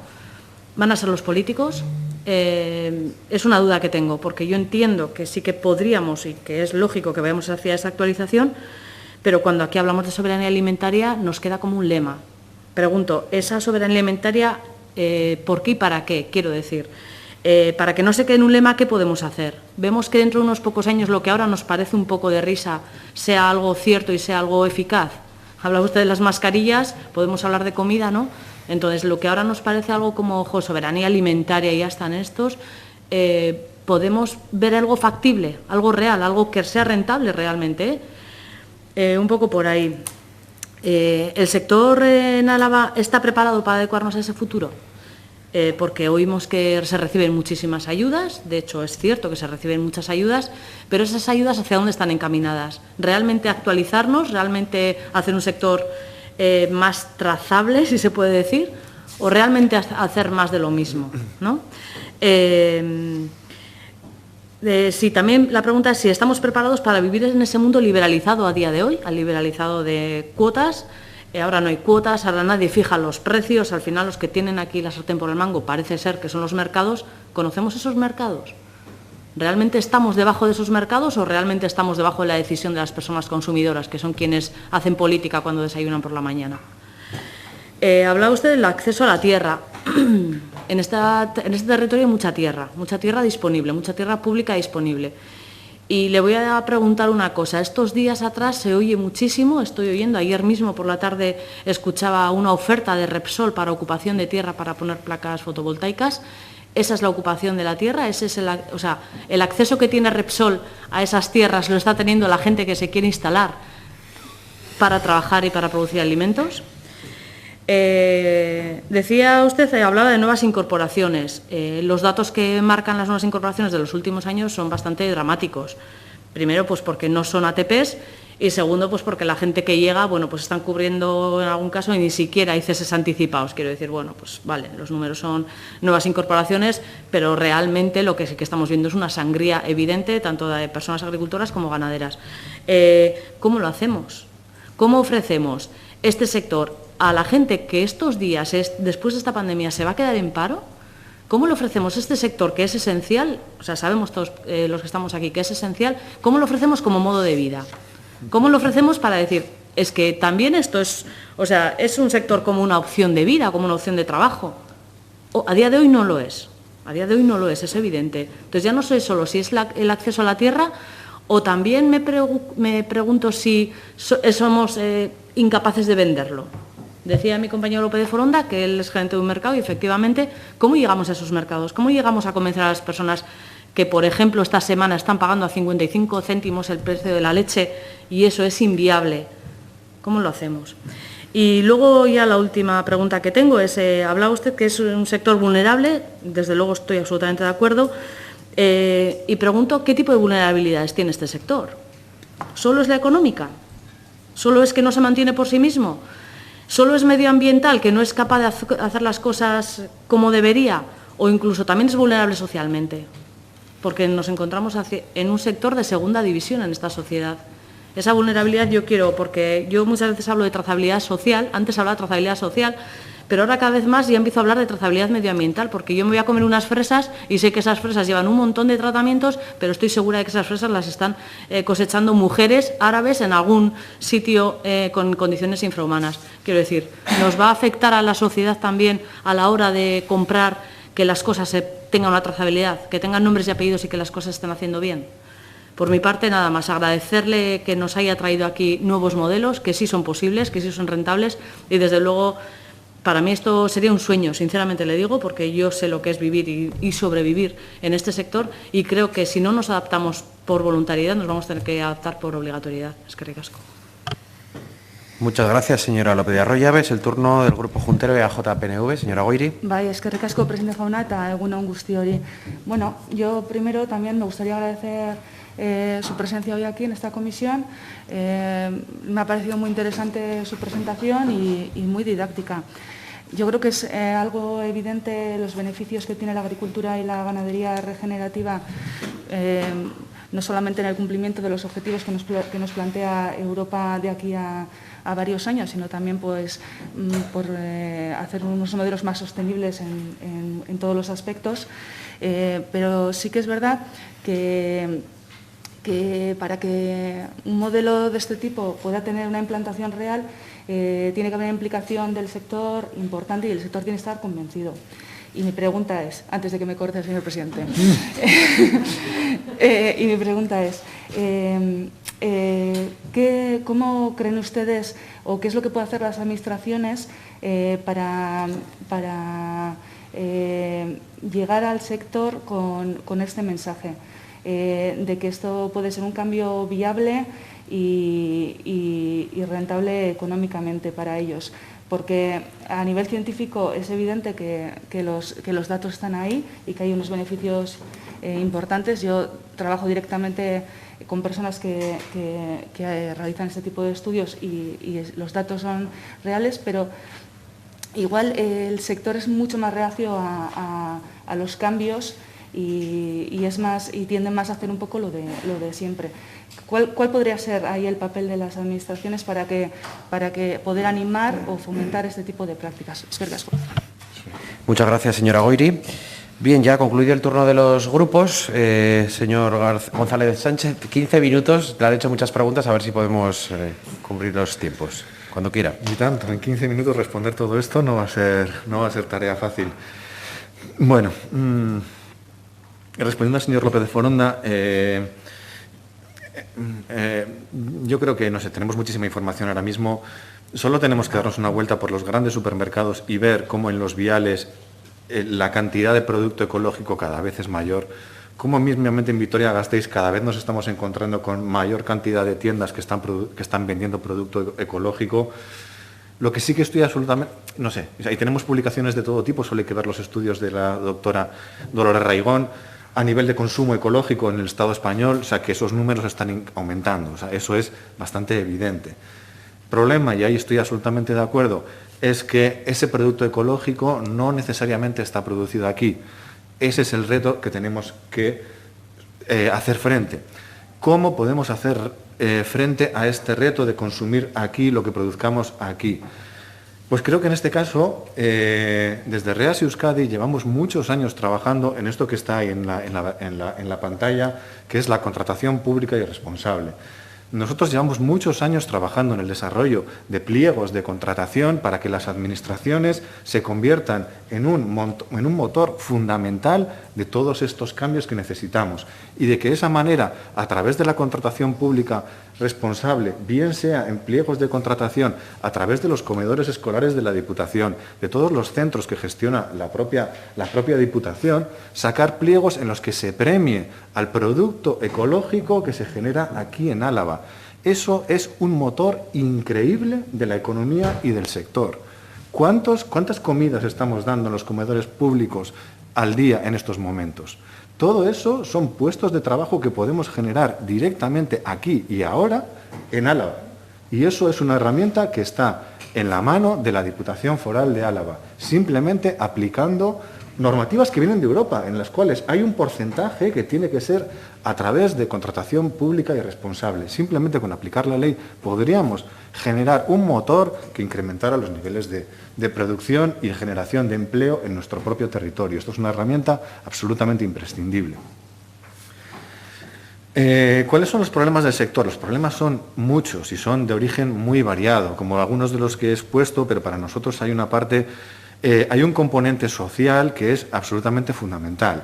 C: ¿Van a ser los políticos? Es una duda que tengo, porque yo entiendo que sí que podríamos y que es lógico que vayamos hacia esa actualización, pero cuando aquí hablamos de soberanía alimentaria nos queda como un lema. Pregunto, ¿esa soberanía alimentaria por qué y para qué? Quiero decir, para que no se quede en un lema, ¿qué podemos hacer? Vemos que dentro de unos pocos años lo que ahora nos parece un poco de risa sea algo cierto y sea algo eficaz. Hablaba usted de las mascarillas, podemos hablar de comida, ¿no? Entonces, lo que ahora nos parece algo como soberanía alimentaria y ya están estos, podemos ver algo factible, algo real, algo que sea rentable realmente. Un poco por ahí. ¿El sector en Álava está preparado para adecuarnos a ese futuro? Porque oímos que se reciben muchísimas ayudas, de hecho es cierto que se reciben muchas ayudas, pero esas ayudas ¿hacia dónde están encaminadas? ¿Realmente actualizarnos? ¿Realmente hacer un sector más trazable, si se puede decir? ¿O realmente hacer más de lo mismo, ¿no? Sí, también la pregunta es si estamos preparados para vivir en ese mundo liberalizado a día de hoy, al liberalizado de cuotas. Ahora no hay cuotas, ahora nadie fija los precios, al final los que tienen aquí la sartén por el mango parece ser que son los mercados. ¿Conocemos esos mercados? ¿Realmente estamos debajo de esos mercados o realmente estamos debajo de la decisión de las personas consumidoras, que son quienes hacen política cuando desayunan por la mañana? Hablaba usted del acceso a la tierra. En este territorio hay mucha tierra disponible, mucha tierra pública disponible. Y le voy a preguntar una cosa. Estos días atrás se oye muchísimo, estoy oyendo, ayer mismo por la tarde escuchaba una oferta de Repsol para ocupación de tierra para poner placas fotovoltaicas. Esa es la ocupación de la tierra, ese es el acceso que tiene Repsol a esas tierras lo está teniendo la gente que se quiere instalar para trabajar y para producir alimentos. Decía usted, hablaba de nuevas incorporaciones. Los datos que marcan las nuevas incorporaciones de los últimos años son bastante dramáticos. Primero, pues porque no son ATPs, y segundo, pues porque la gente que llega, bueno, pues están cubriendo en algún caso y ni siquiera hay ceses anticipados. Quiero decir, bueno, pues vale, los números son nuevas incorporaciones, pero realmente lo que sí que estamos viendo es una sangría evidente, tanto de personas agricultoras como ganaderas. ¿Cómo lo hacemos? ¿Cómo ofrecemos este sector a la gente que estos días, después de esta pandemia, se va a quedar en paro? ¿Cómo le ofrecemos este sector que es esencial? O sea, sabemos todos los que estamos aquí que es esencial. ¿Cómo lo ofrecemos como modo de vida? ¿Cómo lo ofrecemos para decir, es que también esto es, o sea, es un sector como una opción de vida, como una opción de trabajo? A día de hoy no lo es. A día de hoy no lo es evidente. Entonces ya no sé solo si es el acceso a la tierra, o también me pregunto si somos incapaces de venderlo. Decía mi compañero López de Foronda que él es gerente de un mercado y, efectivamente, ¿cómo llegamos a esos mercados? ¿Cómo llegamos a convencer a las personas que, por ejemplo, esta semana están pagando a 55 céntimos el precio de la leche y eso es inviable? ¿Cómo lo hacemos? Y luego ya la última pregunta que tengo es, hablaba usted que es un sector vulnerable, desde luego estoy absolutamente de acuerdo, y pregunto qué tipo de vulnerabilidades tiene este sector. ¿Solo es la económica? ¿Solo es que no se mantiene por sí mismo? ¿Solo es medioambiental, que no es capaz de hacer las cosas como debería? ¿O incluso también es vulnerable socialmente? Porque nos encontramos en un sector de segunda división en esta sociedad. Esa vulnerabilidad yo quiero, porque yo muchas veces hablo de trazabilidad social, antes hablaba de trazabilidad social, pero ahora cada vez más ya empiezo a hablar de trazabilidad medioambiental, porque yo me voy a comer unas fresas y sé que esas fresas llevan un montón de tratamientos, pero estoy segura de que esas fresas las están cosechando mujeres árabes en algún sitio con condiciones infrahumanas. Quiero decir, ¿nos va a afectar a la sociedad también a la hora de comprar que las cosas tengan una trazabilidad, que tengan nombres y apellidos y que las cosas estén haciendo bien? Por mi parte, nada más, agradecerle que nos haya traído aquí nuevos modelos, que sí son posibles, que sí son rentables, y desde luego, para mí esto sería un sueño, sinceramente le digo, porque yo sé lo que es vivir y sobrevivir en este sector, y creo que si no nos adaptamos por voluntariedad, nos vamos a tener que adaptar por obligatoriedad. Eskerrik asko.
A: Muchas gracias, señora López de Arroyabe. Es el turno del Grupo Juntero EAJ-PNV. Señora Goiri.
G: Bai, eskerrik asko, presidente jauna, eta egun on guztiori. Bueno, yo primero también me gustaría agradecer su presencia hoy aquí en esta comisión. Me ha parecido muy interesante su presentación y muy didáctica. Yo creo que es algo evidente los beneficios que tiene la agricultura y la ganadería regenerativa, no solamente en el cumplimiento de los objetivos que nos plantea Europa de aquí a varios años, sino también pues, por hacer unos modelos más sostenibles en todos los aspectos. Pero sí que es verdad que para que un modelo de este tipo pueda tener una implantación real, tiene que haber una implicación del sector importante y el sector tiene que estar convencido. Y mi pregunta es, antes de que me corte el señor presidente, y mi pregunta es, ¿cómo creen ustedes o qué es lo que pueden hacer las administraciones para llegar al sector con este mensaje? De que esto puede ser un cambio viable y rentable económicamente para ellos. Porque a nivel científico es evidente que los datos están ahí y que hay unos beneficios importantes. Yo trabajo directamente con personas que realizan este tipo de estudios y los datos son reales, pero igual el sector es mucho más reacio a los cambios y es más, y tienden más a hacer un poco lo de siempre. ¿Cuál podría ser ahí el papel de las administraciones para que poder animar o fomentar este tipo de prácticas?
A: Muchas gracias, señora Goiri. Bien, ya concluido el turno de los grupos, señor González Sánchez, 15 minutos, le han hecho muchas preguntas, a ver si podemos cumplir los tiempos, cuando quiera.
D: Y tanto, en 15 minutos responder todo esto no va a ser tarea fácil. Bueno, respondiendo al señor López de Foronda, yo creo que, no sé, tenemos muchísima información ahora mismo. Solo tenemos que darnos una vuelta por los grandes supermercados y ver cómo en los viales la cantidad de producto ecológico cada vez es mayor. Cómo mismamente en Vitoria-Gasteiz cada vez nos estamos encontrando con mayor cantidad de tiendas que están vendiendo producto ecológico. Lo que sí que estoy absolutamente, no sé, y tenemos publicaciones de todo tipo, solo hay que ver los estudios de la doctora Dolores Raigón, a nivel de consumo ecológico en el Estado español, o sea, que esos números están aumentando, o sea, eso es bastante evidente. Problema, y ahí estoy absolutamente de acuerdo, es que ese producto ecológico no necesariamente está producido aquí. Ese es el reto que tenemos que hacer frente. ¿Cómo podemos hacer frente a este reto de consumir aquí lo que produzcamos aquí? Pues creo que en este caso, desde REAS Euskadi llevamos muchos años trabajando en esto que está ahí en la pantalla, que es la contratación pública y responsable. Nosotros llevamos muchos años trabajando en el desarrollo de pliegos de contratación para que las administraciones se conviertan en un motor fundamental de todos estos cambios que necesitamos y de que de esa manera, a través de la contratación pública responsable, bien sea en pliegos de contratación, a través de los comedores escolares de la Diputación, de todos los centros que gestiona la propia Diputación, sacar pliegos en los que se premie al producto ecológico que se genera aquí en Álava. Eso es un motor increíble de la economía y del sector. ¿Cuántas comidas estamos dando en los comedores públicos al día en estos momentos? Todo eso son puestos de trabajo que podemos generar directamente aquí y ahora en Álava. Y eso es una herramienta que está en la mano de la Diputación Foral de Álava, simplemente aplicando normativas que vienen de Europa, en las cuales hay un porcentaje que tiene que ser a través de contratación pública y responsable. Simplemente con aplicar la ley podríamos generar un motor que incrementara los niveles de producción y de generación de empleo en nuestro propio territorio. Esto es una herramienta absolutamente imprescindible. ¿Cuáles son los problemas del sector? Los problemas son muchos y son de origen muy variado, como algunos de los que he expuesto, pero para nosotros hay una parte... hay un componente social que es absolutamente fundamental.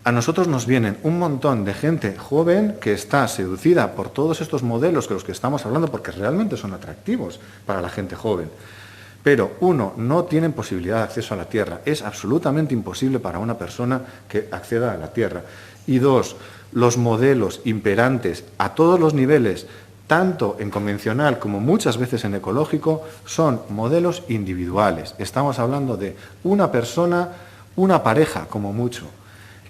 D: A nosotros nos vienen un montón de gente joven que está seducida por todos estos modelos de los que estamos hablando, porque realmente son atractivos para la gente joven. Pero, uno, no tienen posibilidad de acceso a la tierra. Es absolutamente imposible para una persona que acceda a la tierra. Y dos, los modelos imperantes a todos los niveles, tanto en convencional como muchas veces en ecológico, son modelos individuales. Estamos hablando de una persona, una pareja, como mucho.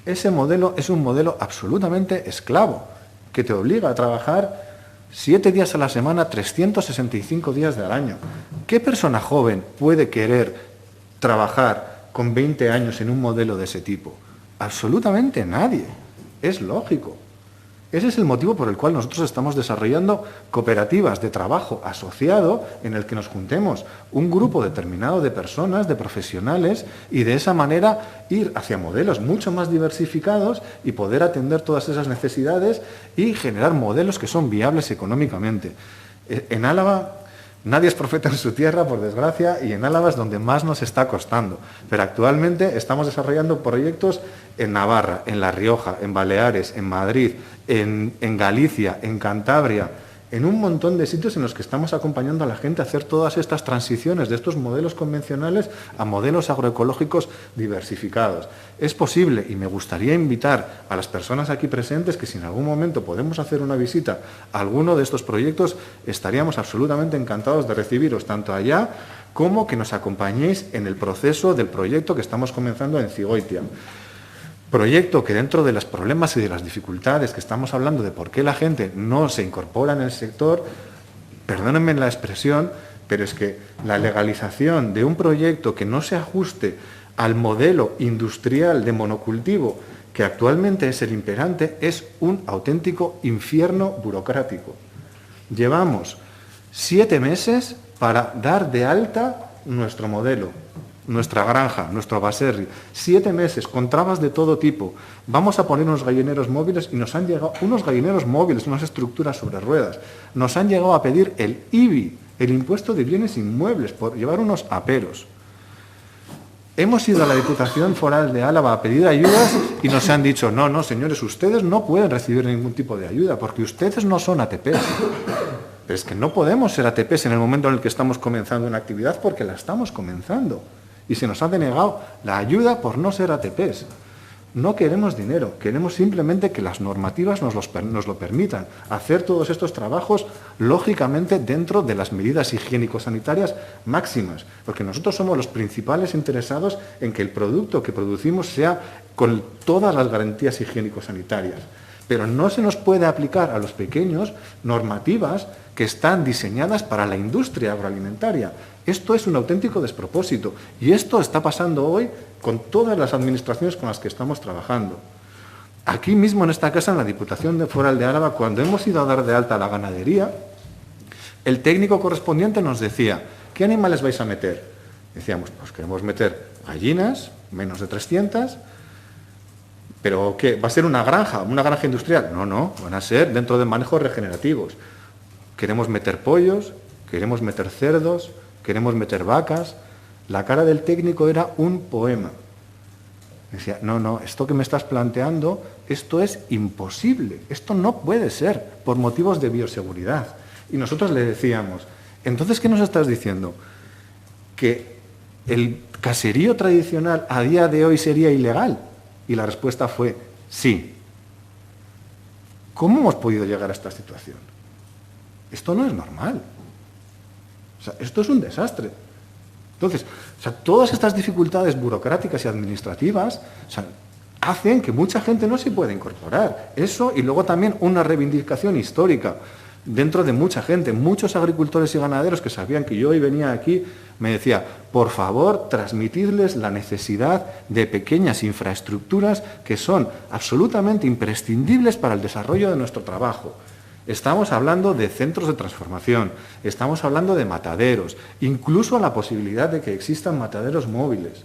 D: Ese modelo es un modelo absolutamente esclavo, que te obliga a trabajar 7 días a la semana, 365 días del año. ¿Qué persona joven puede querer trabajar con 20 años en un modelo de ese tipo? Absolutamente nadie. Es lógico. Ese es el motivo por el cual nosotros estamos desarrollando cooperativas de trabajo asociado en el que nos juntemos un grupo determinado de personas, de profesionales, y de esa manera ir hacia modelos mucho más diversificados y poder atender todas esas necesidades y generar modelos que son viables económicamente. En Álava nadie es profeta en su tierra, por desgracia, y en Álava es donde más nos está costando. Pero actualmente estamos desarrollando proyectos en Navarra, en La Rioja, en Baleares, en Madrid, en Galicia, en Cantabria, en un montón de sitios en los que estamos acompañando a la gente a hacer todas estas transiciones de estos modelos convencionales a modelos agroecológicos diversificados. Es posible, y me gustaría invitar a las personas aquí presentes que si en algún momento podemos hacer una visita a alguno de estos proyectos, estaríamos absolutamente encantados de recibiros tanto allá como que nos acompañéis en el proceso del proyecto que estamos comenzando en Cigoitia. Proyecto que dentro de los problemas y de las dificultades que estamos hablando de por qué la gente no se incorpora en el sector, perdónenme la expresión, pero es que la legalización de un proyecto que no se ajuste al modelo industrial de monocultivo que actualmente es el imperante es un auténtico infierno burocrático. Llevamos 7 meses para dar de alta nuestro modelo, nuestra granja, nuestro baserri, 7 meses con trabas de todo tipo. Vamos a poner unos gallineros móviles y nos han llegado unos gallineros móviles, unas estructuras sobre ruedas. Nos han llegado a pedir el IBI, el impuesto de bienes inmuebles, por llevar unos aperos. Hemos ido a la Diputación Foral de Álava a pedir ayudas y nos han dicho, no, señores, ustedes no pueden recibir ningún tipo de ayuda porque ustedes no son ATPs. Pero es que no podemos ser ATPs en el momento en el que estamos comenzando una actividad porque la estamos comenzando. Y se nos ha denegado la ayuda por no ser ATPs. No queremos dinero, queremos simplemente que las normativas nos lo permitan, hacer todos estos trabajos lógicamente dentro de las medidas higiénico-sanitarias máximas, porque nosotros somos los principales interesados en que el producto que producimos sea con todas las garantías higiénico-sanitarias. Pero no se nos puede aplicar a los pequeños normativas que están diseñadas para la industria agroalimentaria. Esto es un auténtico despropósito y esto está pasando hoy con todas las administraciones con las que estamos trabajando. Aquí mismo en esta casa, en la Diputación Foral de Álava, cuando hemos ido a dar de alta la ganadería, el técnico correspondiente nos decía, ¿qué animales vais a meter? Decíamos, pues queremos meter gallinas, menos de 300, ¿pero qué? ¿Va a ser una granja industrial? No, van a ser dentro de manejos regenerativos. Queremos meter pollos, queremos meter cerdos, queremos meter vacas. La cara del técnico era un poema. Decía, no, esto que me estás planteando, esto es imposible, esto no puede ser, por motivos de bioseguridad. Y nosotros le decíamos, entonces, ¿qué nos estás diciendo? ¿Que el caserío tradicional a día de hoy sería ilegal? Y la respuesta fue, sí. ¿Cómo hemos podido llegar a esta situación? Esto no es normal. O sea, esto es un desastre. Entonces, todas estas dificultades burocráticas y administrativas hacen que mucha gente no se pueda incorporar. Eso y luego también una reivindicación histórica dentro de mucha gente. Muchos agricultores y ganaderos que sabían que yo hoy venía aquí me decía, por favor, transmitidles la necesidad de pequeñas infraestructuras que son absolutamente imprescindibles para el desarrollo de nuestro trabajo. Estamos hablando de centros de transformación, estamos hablando de mataderos, incluso la posibilidad de que existan mataderos móviles.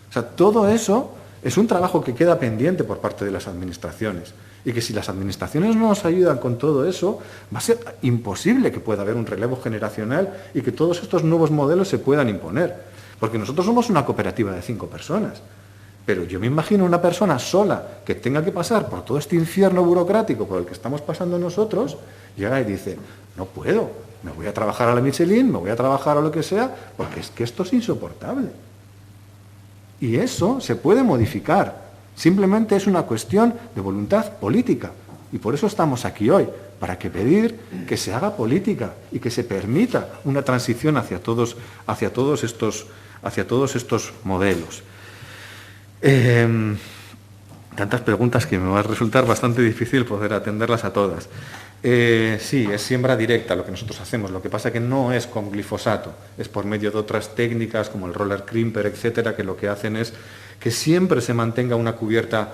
D: O sea, todo eso es un trabajo que queda pendiente por parte de las administraciones y que si las administraciones no nos ayudan con todo eso, va a ser imposible que pueda haber un relevo generacional y que todos estos nuevos modelos se puedan imponer. Porque nosotros somos una cooperativa de 5 personas. Pero yo me imagino una persona sola que tenga que pasar por todo este infierno burocrático por el que estamos pasando nosotros, llega y dice, no puedo, me voy a trabajar a la Michelin, me voy a trabajar a lo que sea, porque es que esto es insoportable. Y eso se puede modificar, simplemente es una cuestión de voluntad política. Y por eso estamos aquí hoy, para pedir que se haga política y que se permita una transición hacia todos estos modelos. Tantas preguntas que me va a resultar bastante difícil poder atenderlas a todas. Sí, es siembra directa lo que nosotros hacemos, lo que pasa que no es con glifosato, es por medio de otras técnicas como el roller crimper, etcétera, que lo que hacen es que siempre se mantenga una cubierta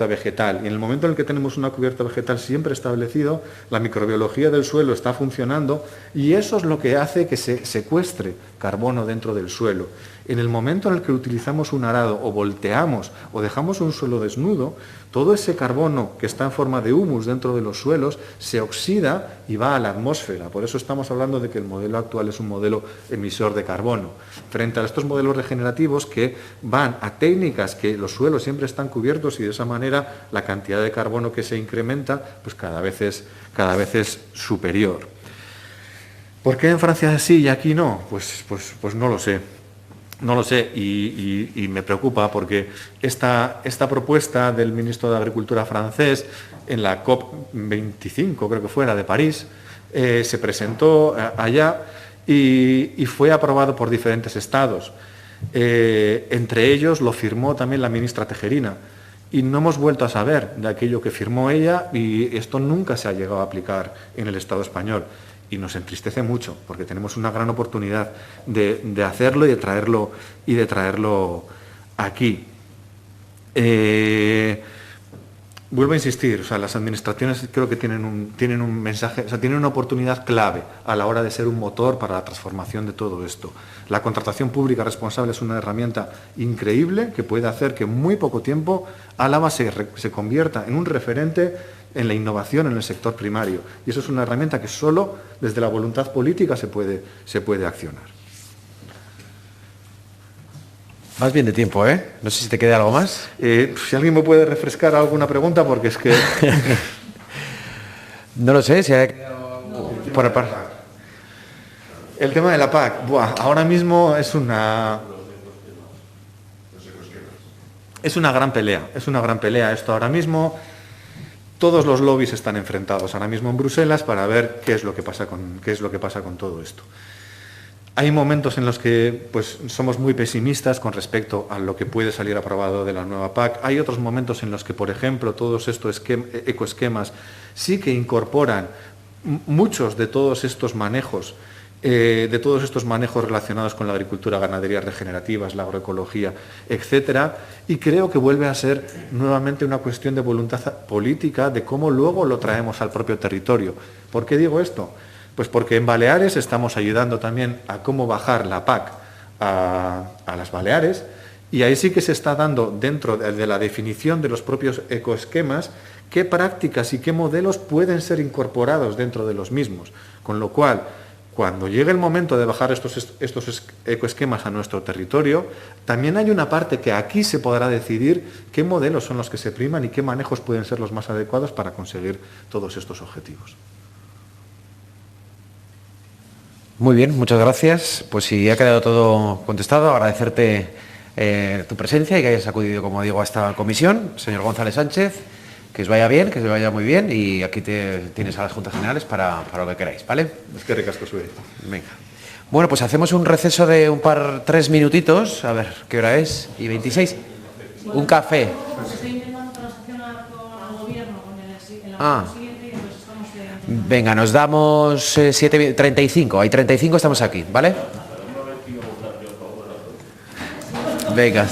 D: vegetal. Y en el momento en el que tenemos una cubierta vegetal siempre establecido, la microbiología del suelo está funcionando y eso es lo que hace que se secuestre carbono dentro del suelo. En el momento en el que utilizamos un arado o volteamos o dejamos un suelo desnudo, todo ese carbono que está en forma de humus dentro de los suelos se oxida y va a la atmósfera. Por eso estamos hablando de que el modelo actual es un modelo emisor de carbono. Frente a estos modelos regenerativos que van a técnicas que los suelos siempre están cubiertos y de esa manera la cantidad de carbono que se incrementa pues cada vez es superior. ¿Por qué en Francia sí y aquí no? Pues no lo sé. No lo sé y me preocupa porque esta propuesta del ministro de Agricultura francés en la COP25, creo que fue la de París, se presentó allá y fue aprobado por diferentes estados. Entre ellos lo firmó también la ministra Tejerina y no hemos vuelto a saber de aquello que firmó ella y esto nunca se ha llegado a aplicar en el Estado español. Y nos entristece mucho, porque tenemos una gran oportunidad de hacerlo y de traerlo aquí. Vuelvo a insistir, las administraciones creo que tienen un mensaje, tienen una oportunidad clave a la hora de ser un motor para la transformación de todo esto. La contratación pública responsable es una herramienta increíble que puede hacer que en muy poco tiempo Álava se convierta en un referente en la innovación en el sector primario. Y eso es una herramienta que solo desde la voluntad política se puede accionar.
A: Más bien de tiempo, ¿eh? No sé si te queda algo más.
D: Si alguien me puede refrescar alguna pregunta, porque es que...
A: No lo sé, si hay... Por el par...
D: El tema de la PAC, ahora mismo es una... Es una gran pelea esto ahora mismo. Todos los lobbies están enfrentados ahora mismo en Bruselas para ver qué es lo que pasa con todo esto. Hay momentos en los que pues, somos muy pesimistas con respecto a lo que puede salir aprobado de la nueva PAC. Hay otros momentos en los que, por ejemplo, todos estos ecoesquemas sí que incorporan muchos de todos estos manejos relacionados con la agricultura, ganadería regenerativas, la agroecología, etcétera, y creo que vuelve a ser nuevamente una cuestión de voluntad política de cómo luego lo traemos al propio territorio. ¿Por qué digo esto? Pues porque en Baleares estamos ayudando también a cómo bajar la PAC a las Baleares, y ahí sí que se está dando, dentro de la definición de los propios ecoesquemas, qué prácticas y qué modelos pueden ser incorporados dentro de los mismos. Con lo cual, cuando llegue el momento de bajar estos ecoesquemas a nuestro territorio, también hay una parte que aquí se podrá decidir qué modelos son los que se priman y qué manejos pueden ser los más adecuados para conseguir todos estos objetivos.
A: Muy bien, muchas gracias. Pues si ha quedado todo contestado, agradecerte tu presencia y que hayas acudido, como digo, a esta comisión. Señor González Sánchez, que os vaya bien, que os vaya muy bien, y aquí tienes a las Juntas Generales para lo que queráis, ¿vale?
D: Es que ricasco sube.
A: Venga. Bueno, pues hacemos un receso de 3 minutitos, a ver, ¿qué hora es? Y 26. Un café.
C: Estoy intentando transaccionar con el gobierno, en
A: Ah.
C: la siguiente, y entonces estamos...
A: Venga, nos damos 7:35. Hay 35, estamos aquí, ¿vale? Venga.